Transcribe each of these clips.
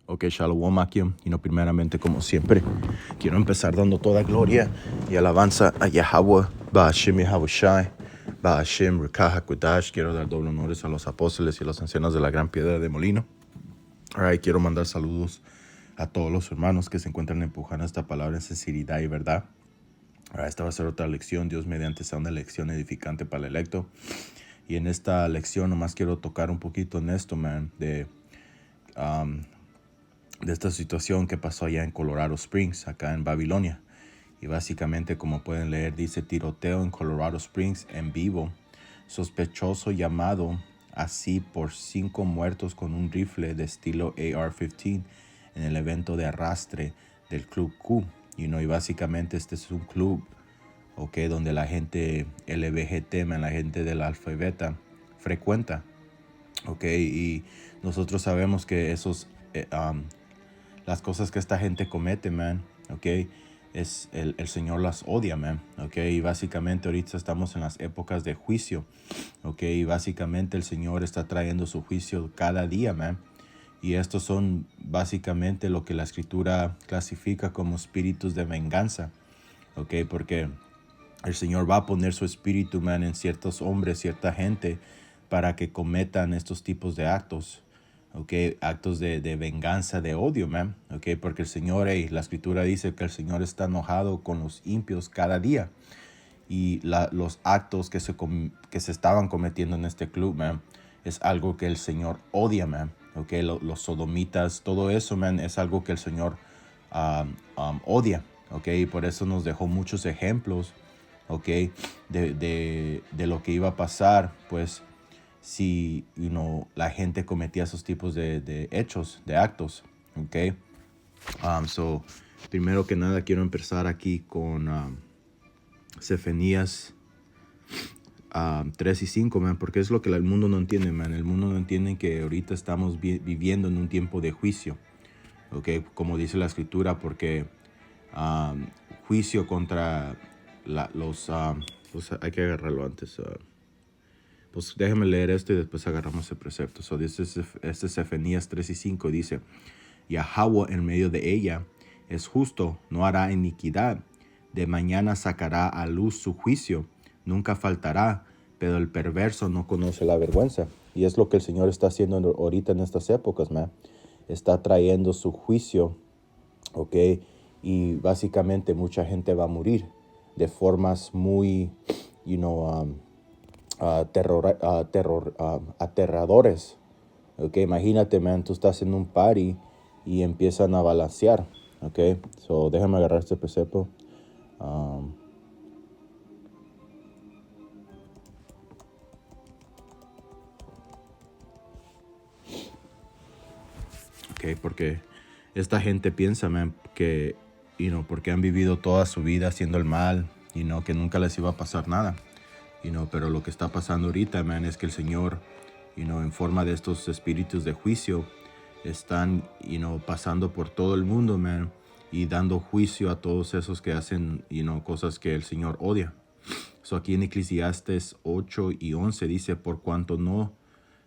Ok, Shalom Akim. Primeramente, como siempre, quiero empezar dando toda gloria y alabanza a Yahweh, Ba'ashem Yahawashi, Ba'ashem Rekah HaKodash. Quiero dar doble honores a los apóstoles y a los ancianos de la Gran Piedra de Molino. Alright, quiero mandar saludos a todos los hermanos que se encuentran empujando esta palabra en sinceridad y verdad. Alright, esta va a ser otra lección. Dios mediante sea una lección edificante para el electo. Y en esta lección nomás quiero tocar un poquito en esto, de esta situación que pasó allá en Colorado Springs, acá en Babilonia. Y básicamente, como pueden leer, dice: tiroteo en Colorado Springs en vivo. Sospechoso llamado así por 5 muertos con un rifle de estilo AR-15 en el evento de arrastre del Club Q. Y básicamente este es un club, donde la gente LBGT, la gente del Alfa y Beta, frecuenta. Y nosotros sabemos que las cosas que esta gente comete, es el Señor las odia, y básicamente ahorita estamos en las épocas de juicio, y básicamente el Señor está trayendo su juicio cada día, y estos son básicamente lo que la Escritura clasifica como espíritus de venganza, porque el Señor va a poner su espíritu, en ciertos hombres, cierta gente, para que cometan estos tipos de actos. Actos de venganza, de odio, porque el Señor, la Escritura dice que el Señor está enojado con los impios cada día. Y los actos que se estaban cometiendo en este club, es algo que el Señor odia, los sodomitas, todo eso, es algo que el Señor odia, y por eso nos dejó muchos ejemplos, de lo que iba a pasar, pues, si la gente cometía esos tipos de hechos, de actos. Primero que nada quiero empezar aquí con Sefenías 3 y 5, porque es lo que el mundo no entiende, el mundo no entiende que ahorita estamos viviendo en un tiempo de juicio, como dice la Escritura, porque juicio contra pues hay que agarrarlo antes. Pues déjame leer esto y después agarramos el precepto. Este es Sefenías 3 y 5. Dice: Yahweh en medio de ella es justo, no hará iniquidad. De mañana sacará a luz su juicio, nunca faltará, pero el perverso no conoce la vergüenza. Y es lo que el Señor está haciendo ahorita en estas épocas, está trayendo su juicio, y básicamente mucha gente va a morir de formas muy, aterradores. Imagínate, tú estás en un party y empiezan a balancear. So déjame agarrar este precepto. Porque esta gente piensa, que, porque han vivido toda su vida haciendo el mal, que nunca les iba a pasar nada. Pero lo que está pasando ahorita, es que el Señor, en forma de estos espíritus de juicio, están, pasando por todo el mundo, y dando juicio a todos esos que hacen, cosas que el Señor odia. Aquí en Eclesiastes 8 y 11 dice: por cuanto no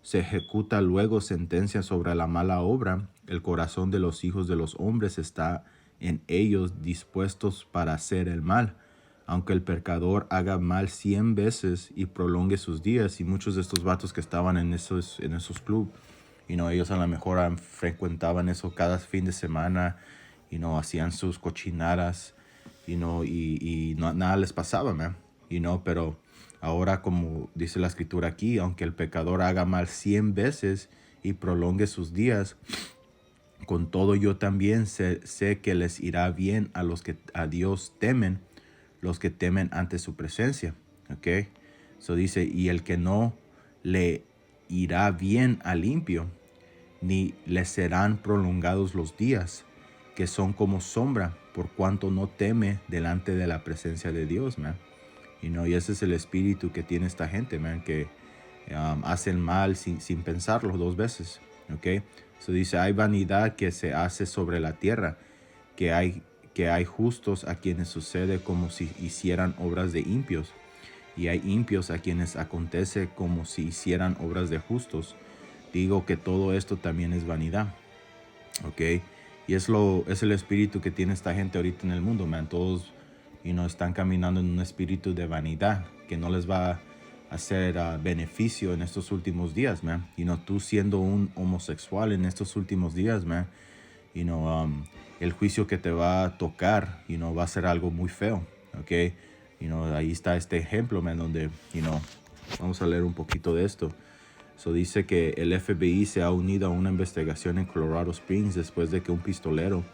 se ejecuta luego sentencia sobre la mala obra, el corazón de los hijos de los hombres está en ellos dispuestos para hacer el mal, aunque el pecador haga mal 100 veces y prolongue sus días. Y muchos de estos vatos que estaban en esos clubes, ellos a lo mejor frecuentaban eso cada fin de semana, hacían sus cochinadas, y nada les pasaba, pero ahora, como dice la Escritura aquí, aunque el pecador haga mal 100 veces y prolongue sus días, con todo yo también sé que les irá bien a los que a Dios temen, los que temen ante su presencia. Dice: y el que no le irá bien al impío, ni le serán prolongados los días, que son como sombra, por cuanto no teme delante de la presencia de Dios, y ese es el espíritu que tiene esta gente, que hace el mal sin pensarlo 2 veces. Dice: hay vanidad que se hace sobre la tierra, que hay justos a quienes sucede como si hicieran obras de impios, y hay impios a quienes acontece como si hicieran obras de justos. Digo que todo esto también es vanidad. ¿ok? Y es el espíritu que tiene esta gente ahorita en el mundo, man. Todos, están caminando en un espíritu de vanidad que no les va a hacer beneficio en estos últimos días, man. Tú siendo un homosexual en estos últimos días, man, el juicio que te va a tocar, va a ser algo muy feo, ¿ok? Ahí está este ejemplo, man, donde, vamos a leer un poquito de esto. So dice que el FBI se ha unido a una investigación en Colorado Springs después de que un pistolero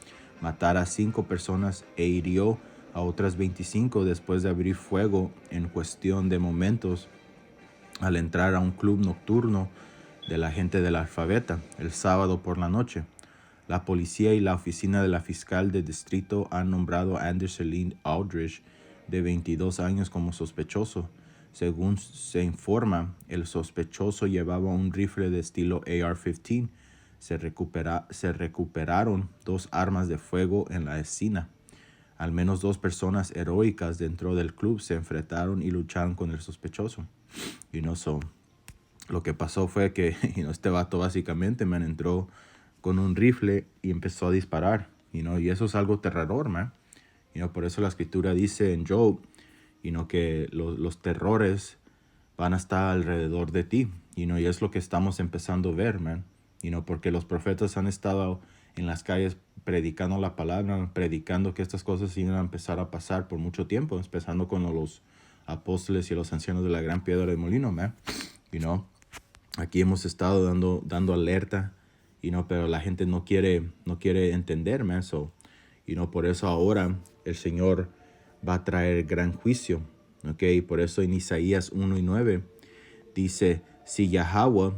matara a 5 personas e hirió a otras 25 después de abrir fuego en cuestión de momentos al entrar a un club nocturno de la gente del Alfabeta el sábado por la noche. La policía y la oficina de la fiscal de distrito han nombrado a Anderson Aldridge, de 22 años, como sospechoso. Según se informa, el sospechoso llevaba un rifle de estilo AR-15. Se recuperaron 2 armas de fuego en la escena. Al menos 2 personas heroicas dentro del club se enfrentaron y lucharon con el sospechoso. Lo que pasó fue que este vato básicamente entró con un rifle y empezó a disparar. Y eso es algo terror, man. Por eso la escritura dice en Job, que los terrores van a estar alrededor de ti. Y es lo que estamos empezando a ver, man. Porque los profetas han estado en las calles predicando la palabra, predicando que estas cosas iban a empezar a pasar por mucho tiempo, empezando con los apóstoles y los ancianos de la gran piedra de molino, man. Aquí hemos estado dando alerta, pero la gente no quiere entender, man. Por eso ahora el Señor va a traer gran juicio, ¿ok? Por eso en Isaías 1:9 dice, si Yahweh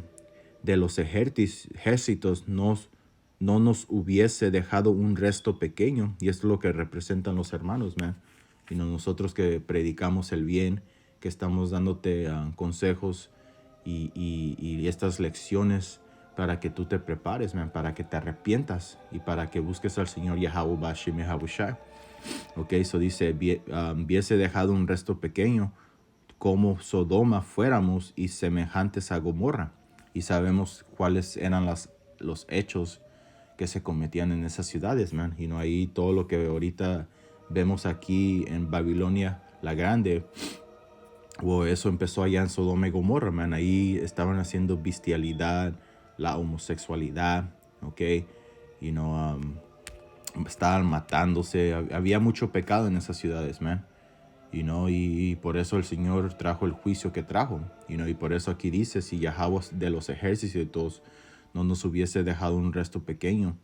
de los ejércitos no nos hubiese dejado un resto pequeño, y esto es lo que representan los hermanos, man. Nosotros que predicamos el bien, que estamos dándote consejos y estas lecciones para que tú te prepares, man, para que te arrepientas y para que busques al Señor Yahweh Bashim Yahabushai. Ok, eso dice, hubiese dejado un resto pequeño, como Sodoma fuéramos y semejantes a Gomorra. Y sabemos cuáles eran los hechos que se cometían en esas ciudades, man. Ahí todo lo que ahorita vemos aquí en Babilonia la Grande, eso empezó allá en Sodoma y Gomorra, man. Ahí estaban haciendo bestialidad, la homosexualidad, ok, estaban matándose, había mucho pecado en esas ciudades, man. Y por eso el Señor trajo el juicio que trajo, y por eso aquí dice, si Yahweh de los ejércitos no nos hubiese dejado un resto pequeño,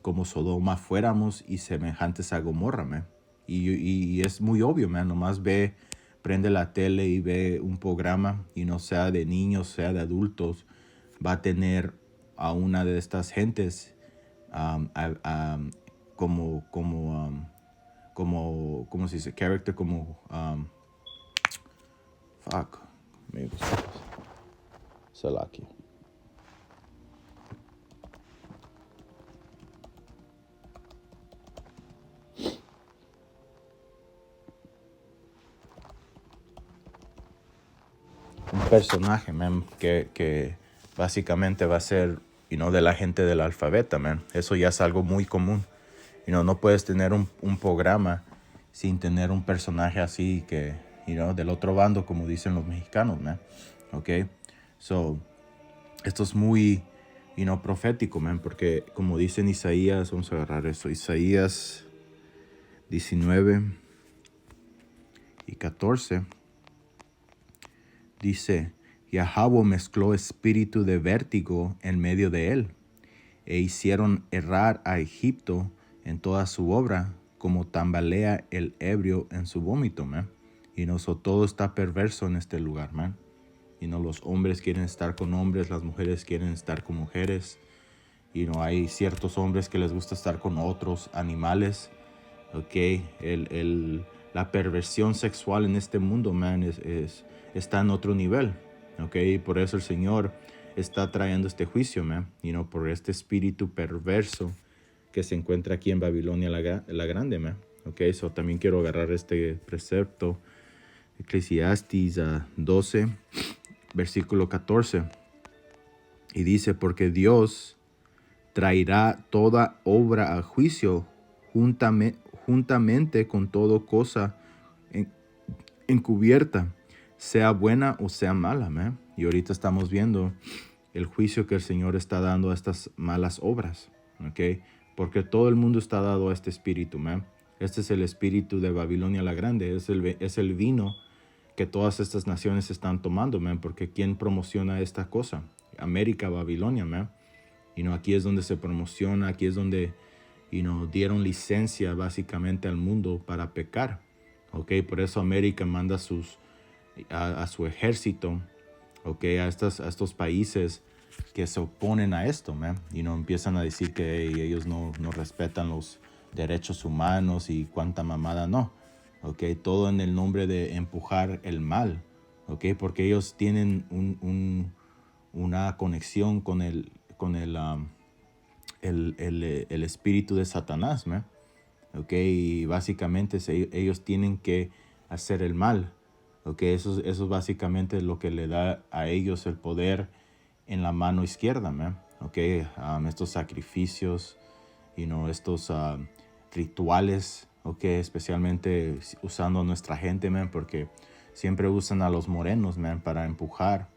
como Sodoma fuéramos y semejantes a Gomorra, man. Y es muy obvio, man. Nomás prende la tele y ve un programa, sea de niños, sea de adultos, va a tener a una de estas gentes ¿cómo se dice? Character, Salaki. Un personaje, man, que básicamente va a ser, de la gente del alfabeto, man. Eso ya es algo muy común. No puedes tener un programa sin tener un personaje así que, del otro bando, como dicen los mexicanos, man. Ok, so, esto es muy, profético, man, porque como dice en Isaías, vamos a agarrar esto, Isaías 19:14, dice, Yahweh mezcló espíritu de vértigo en medio de él, e hicieron errar a Egipto en toda su obra, como tambalea el ebrio en su vómito, man. Todo está perverso en este lugar, man. Los hombres quieren estar con hombres, las mujeres quieren estar con mujeres. Hay ciertos hombres que les gusta estar con otros animales. Ok, la perversión sexual en este mundo, man, está en otro nivel. Ok, por eso el Señor está trayendo este juicio, man. Por este espíritu perverso que se encuentra aquí en Babilonia la Grande, man. Ok, so también quiero agarrar este precepto, Eclesiastes 12, versículo 14. Y dice, porque Dios traerá toda obra a juicio juntamente con toda cosa encubierta, sea buena o sea mala, ¿me? Y ahorita estamos viendo el juicio que el Señor está dando a estas malas obras, ¿ok? Porque todo el mundo está dado a este espíritu, ¿me? Este es el espíritu de Babilonia la Grande, es el vino que todas estas naciones están tomando, ¿me? Porque ¿quién promociona esta cosa? América, Babilonia, ¿me? Aquí es donde se promociona, aquí es donde dieron licencia básicamente al mundo para pecar. Okay, por eso América manda a su ejército, okay, a estos países que se oponen a esto, man. Empiezan a decir que ellos no respetan los derechos humanos y cuánta mamada no. Okay, todo en el nombre de empujar el mal, okay, porque ellos tienen una conexión con el espíritu de Satanás, man. Okay, y básicamente ellos tienen que hacer el mal. Okay, eso básicamente es lo que le da a ellos el poder en la mano izquierda, man. Okay, estos sacrificios, estos rituales, okay, especialmente usando a nuestra gente, man, porque siempre usan a los morenos, man, para empujar,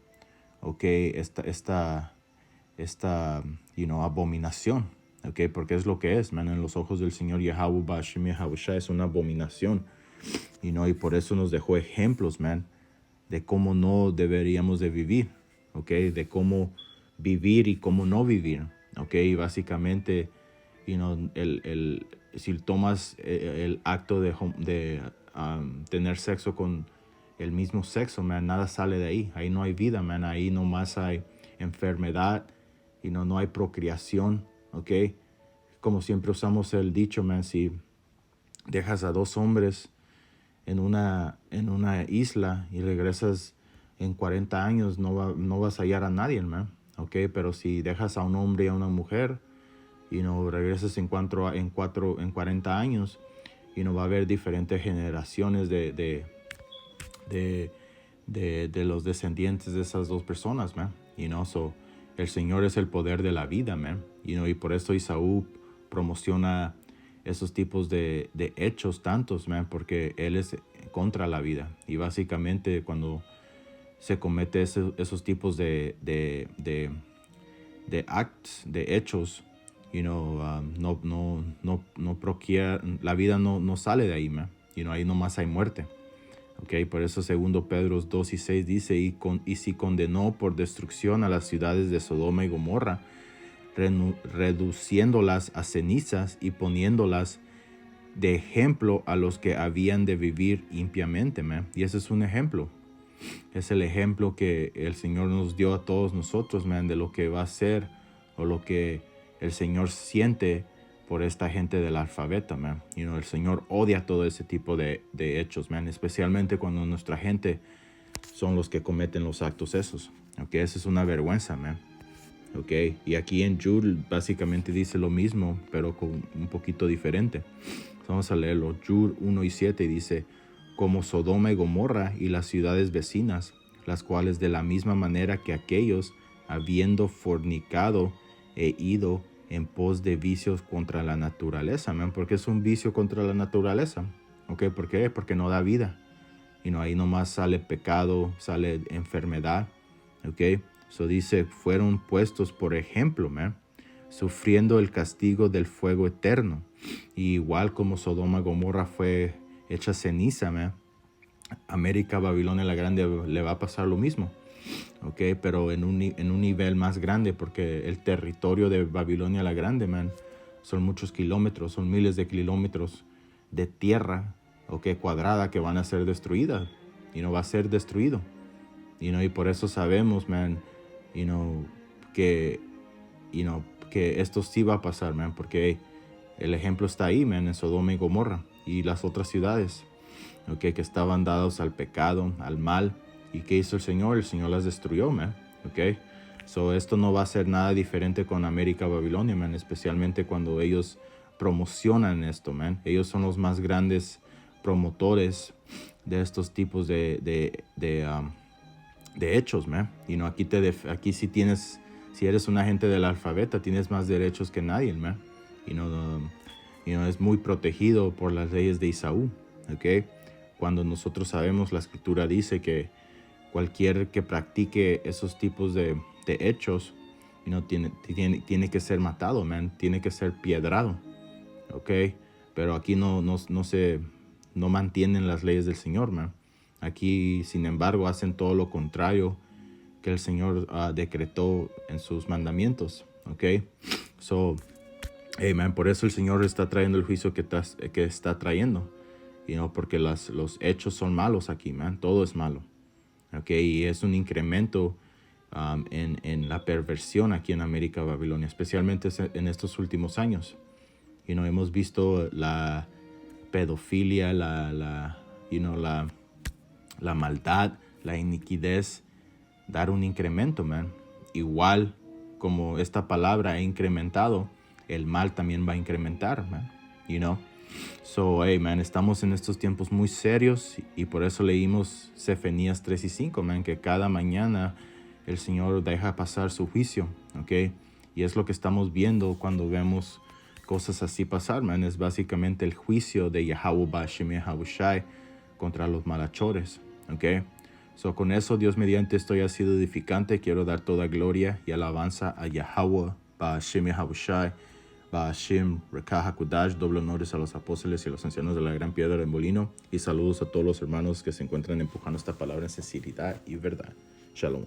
okay, esta abominación. Okay, porque es lo que es, man, en los ojos del Señor Yahweh Ba'Shem Yahushua es una abominación, y por eso nos dejó ejemplos, man, de cómo no deberíamos de vivir, okay, de cómo vivir y cómo no vivir, okay, y básicamente, si tomas el acto de tener sexo con el mismo sexo, man, nada sale de ahí no hay vida, man, ahí nomás hay enfermedad, no hay procreación. Ok, como siempre usamos el dicho, man, si dejas a dos hombres en una isla y regresas en 40 años, no vas a hallar a nadie, man. Ok, pero si dejas a un hombre y a una mujer y regresas en 40 años, va a haber diferentes generaciones de los descendientes de esas dos personas, man. El Señor es el poder de la vida, man. Y por eso Isaú promociona esos tipos de hechos tantos, man, porque Él es contra la vida. Y básicamente cuando se comete esos tipos de actos, de hechos, no procrea, la vida no sale de ahí, man. Ahí nomás hay muerte. Okay, por eso 2 Pedro 2:6 dice, y si condenó por destrucción a las ciudades de Sodoma y Gomorra, reduciéndolas a cenizas y poniéndolas de ejemplo a los que habían de vivir impiamente, man. Y ese es un ejemplo. Es el ejemplo que el Señor nos dio a todos nosotros, man, de lo que va a ser o lo que el Señor siente por esta gente del alfabeto, man. El Señor odia todo ese tipo de hechos, man, especialmente cuando nuestra gente son los que cometen los actos esos. Okay, eso es una vergüenza, man. Okay, y aquí en Jude básicamente dice lo mismo, pero con un poquito diferente. Vamos a leerlo. Jude 1:7 dice, como Sodoma y Gomorra y las ciudades vecinas, las cuales de la misma manera que aquellos, habiendo fornicado e ido en pos de vicios contra la naturaleza, man, porque es un vicio contra la naturaleza. Okay, ¿por qué? Porque no da vida. Ahí nomás sale pecado, sale enfermedad. Okay, so dice, fueron puestos por ejemplo, man, sufriendo el castigo del fuego eterno. Y igual como Sodoma y Gomorra fue hecha ceniza, man, América, Babilonia la Grande le va a pasar lo mismo. Okay, pero en un nivel más grande, porque el territorio de Babilonia la Grande, man, son muchos kilómetros, son miles de kilómetros de tierra, okay, cuadrada, que van a ser destruidas, va a ser destruido. Y por eso sabemos, man, que esto sí va a pasar, man, porque el ejemplo está ahí, man, en Sodoma y Gomorra y las otras ciudades, okay, que estaban dados al pecado, al mal. ¿Y qué hizo el Señor? El Señor las destruyó, man. Okay. So esto no va a ser nada diferente con América, Babilonia, man, especialmente cuando ellos promocionan esto, man. Ellos son los más grandes promotores de estos tipos de hechos, man. Aquí sí tienes si eres un agente del alfabeto, tienes más derechos que nadie, man. Es muy protegido por las leyes de Esaú, ¿ok? Cuando nosotros sabemos, la escritura dice que cualquier que practique esos tipos de hechos, tiene que ser matado, man. Tiene que ser piedrado, ¿ok? Pero aquí no mantienen las leyes del Señor, man. Aquí, sin embargo, hacen todo lo contrario que el Señor decretó en sus mandamientos, ¿ok? So, hey, man, por eso el Señor está trayendo el juicio que está trayendo, porque los hechos son malos aquí, man. Todo es malo, ¿ok? Y es un incremento en la perversión aquí en América, Babilonia, especialmente en estos últimos años. Hemos visto la pedofilia, la maldad, la iniquidez dar un incremento, man. Igual como esta palabra ha incrementado, el mal también va a incrementar, man. So, hey, man, estamos en estos tiempos muy serios y por eso leímos Sefenías 3 y 5, man, que cada mañana el Señor deja pasar su juicio, ¿ok? Y es lo que estamos viendo cuando vemos cosas así pasar, man. Es básicamente el juicio de Yahweh Ba'Shem Yahushai contra los malhechores, ¿ok? So, con eso, Dios mediante, esto ha sido edificante. Quiero dar toda gloria y alabanza a Yahweh Ba'Shem Yahushai, Ba'Shem Rekah HaKodash. Doble honores a los apóstoles y a los ancianos de la gran piedra del molino. Y saludos a todos los hermanos que se encuentran empujando esta palabra en sinceridad y verdad. Shalom.